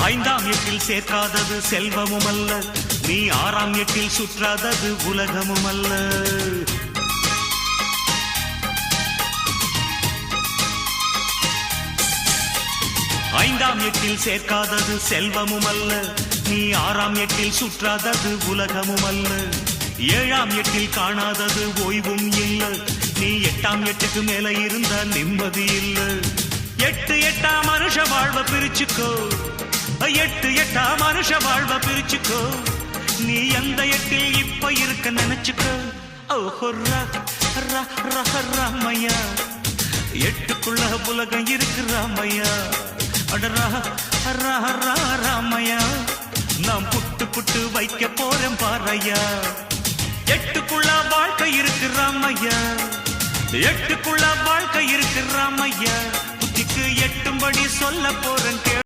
ஐந்தாம் எட்டில் சேர்க்காதது செல்வமும் அல்ல, நீ ஆறாம் எட்டில் சுற்றாதது உலகமும் அல்ல. ஐந்தாம் எட்டில் சேர்க்காதது செல்வமும் அல்ல, நீ ஆறாம் எட்டில் சுற்றாதது உலகமும் அல்ல. ஏழாம் எட்டில் காணாதது ஓய்வும் இல்ல, நீ எட்டாம் எட்டுக்கு மேல இருந்த நிம்மதி இல்ல. எட்டு எட்டா மனுஷ வாழ்வ பிரிச்சுக்கோ, எட்டு எட்டா மனுஷ வாழ்வ பிரிச்சுக்கோ, நீ எந்த எட்டில் இப்ப இருக்க நினைச்சுக்கோ. ஓஹோ ராமையா, எட்டுக்குள்ள உலகம் இருக்கு ராமையா. ராமையா, நாம் புட்டு புட்டு வைக்க போறேன் பாரையா. எட்டுக்குள்ள வாழ்க்கை இருக்கு ராமையா, எட்டுக்குள்ள வாழ்க்கை இருக்கு ராமையா. புத்திக்கு எட்டும்படி சொல்ல போறேன்.